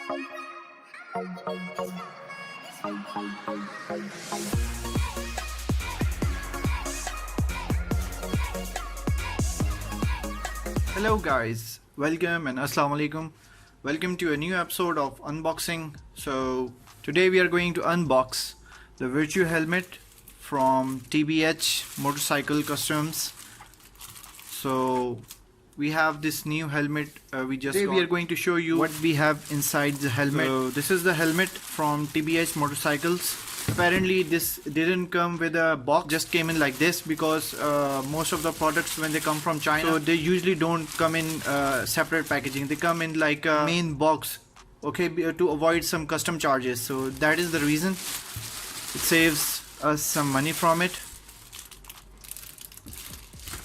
Hello guys, welcome and assalamu alaikum. Welcome to a new episode of unboxing. So today we are going to unbox the Virtue helmet from TBH Motorcycle Customs. So we have this new helmet today we are going to show you what we have inside the helmet. So this is the helmet from TBH Motorcycles. Apparently this didn't come with a box, just came in like this, because most of the products when they come from China, so they usually don't come in separate packaging. They come in like a main box, okay, to avoid some custom charges. So that is the reason. It saves us some money from it.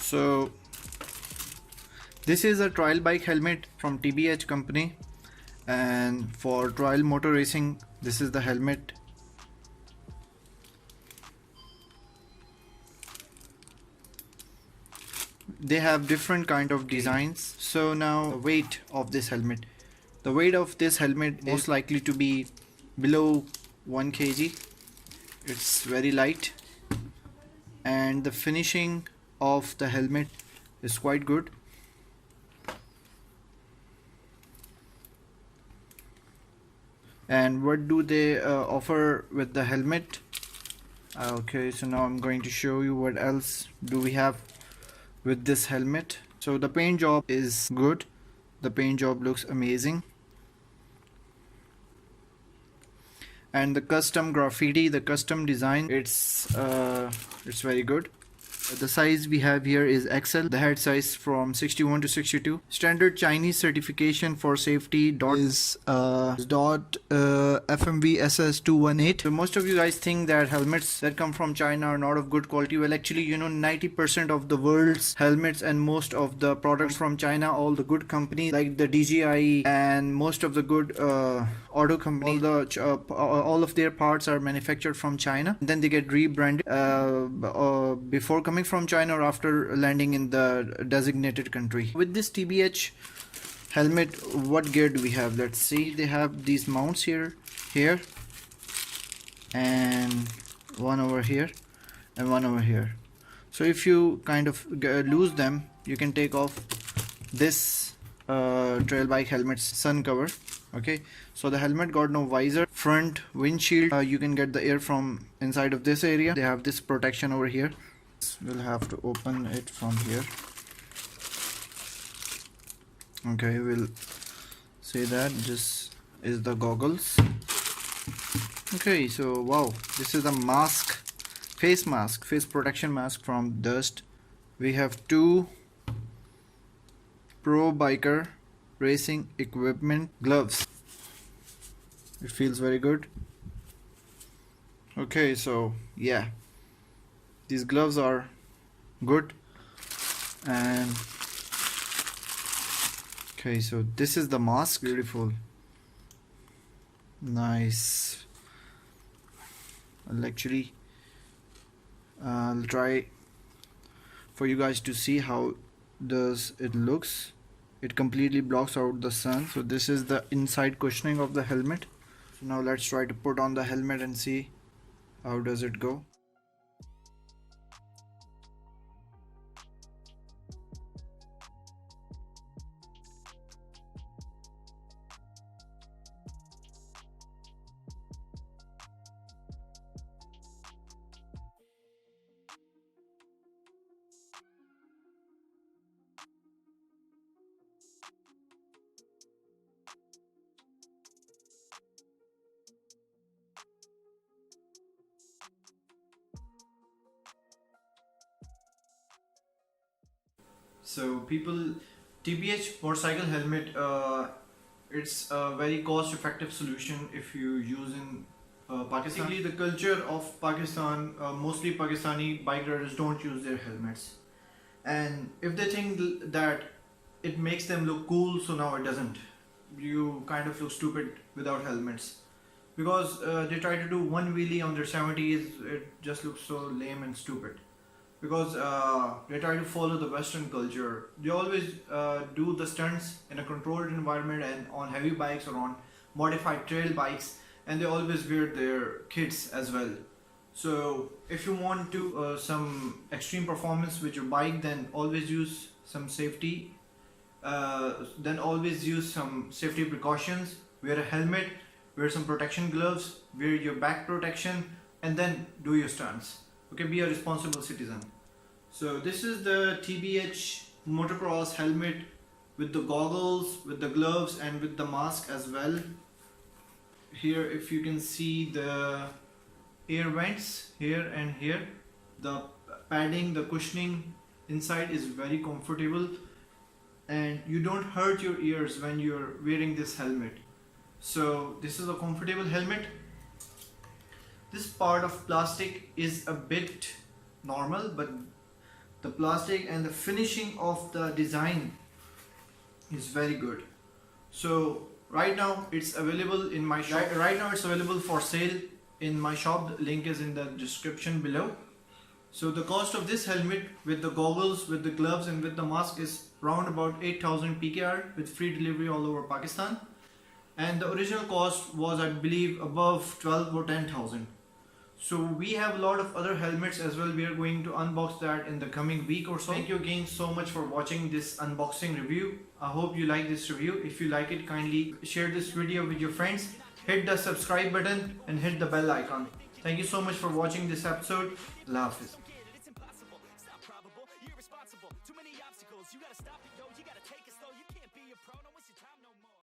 So this is a trial bike helmet from TBH company, and for trial motor racing this is the helmet. They have different kind of designs. So now the weight of this helmet. The weight of this helmet most likely to be below 1 kg. It's very light, and the finishing of the helmet is quite good. And what do they offer with the helmet? Okay, so now I'm going to show you what else do we have with this helmet. So the paint job is good. The paint job looks amazing, and the custom graffiti, the custom design, it's very good. The size we have here is XL. The head size from 61 to 62. Standard Chinese certification for safety is FMVSS218. So most of you guys think that helmets that come from China are not of good quality. Well, actually, 90% of the world's helmets and most of the products from China, all the good companies like the DJI and most of the good auto companies, all of their parts are manufactured from China. Then they get rebranded before coming from China or after landing in the designated country. With this TBH helmet, what gear do we have? Let's see. They have these mounts here, and one over here and one over here. So if you kind of lose them, you can take off this trail bike helmet's sun cover. Okay, so the helmet got no visor, front windshield, you can get the air from inside of this area. They have this protection over here. We'll have to open it from here. Okay, we'll say that this is the goggles. Okay, so wow, this is a mask, face protection mask from dust. We have two pro biker racing equipment gloves. It feels very good. Okay, so yeah, these gloves are good. And okay, so this is the mask. Beautiful, nice. I'll try for you guys to see how does it looks. It completely blocks out the sun. So this is the inside cushioning of the helmet. So now let's try to put on the helmet and see how does it go. So people, TBH motorcycle helmet, it's a very cost effective solution if you use in Pakistan. Basically the culture of Pakistan, mostly Pakistani bike riders don't use their helmets, and if they think that it makes them look cool, so now it doesn't. You kind of look stupid without helmets, because they try to do one wheelie on their 70s, it just looks so lame and stupid. Because they try to follow the Western culture. They always do the stunts in a controlled environment and on heavy bikes or on modified trail bikes, and they always wear their kits as well. So if you want to some extreme performance with your bike, then always use some safety. Always use some safety precautions. Wear a helmet, wear some protection gloves, wear your back protection, and then do your stunts. Okay, be a responsible citizen. So this is the TBH motocross helmet with the goggles, with the gloves, and with the mask as well. Here, if you can see the air vents here and here, the padding, the cushioning inside is very comfortable, and you don't hurt your ears when you're wearing this helmet. So this is a comfortable helmet. This part of plastic is a bit normal, but the plastic and the finishing of the design is very good. So right now it's available in my shop. Right now it's available for sale in my shop. The link is in the description below. So the cost of this helmet with the goggles, with the gloves, and with the mask is around about 8,000 PKR with free delivery all over Pakistan. And the original cost was, I believe, above 12 or 10,000. So we have a lot of other helmets as well. We are going to unbox that in the coming week or so. Thank you again so much for watching this unboxing review. I hope you like this review. If you like it, kindly share this video with your friends. Hit the subscribe button and hit the bell icon. Thank you so much for watching this episode. Allah Hafiz.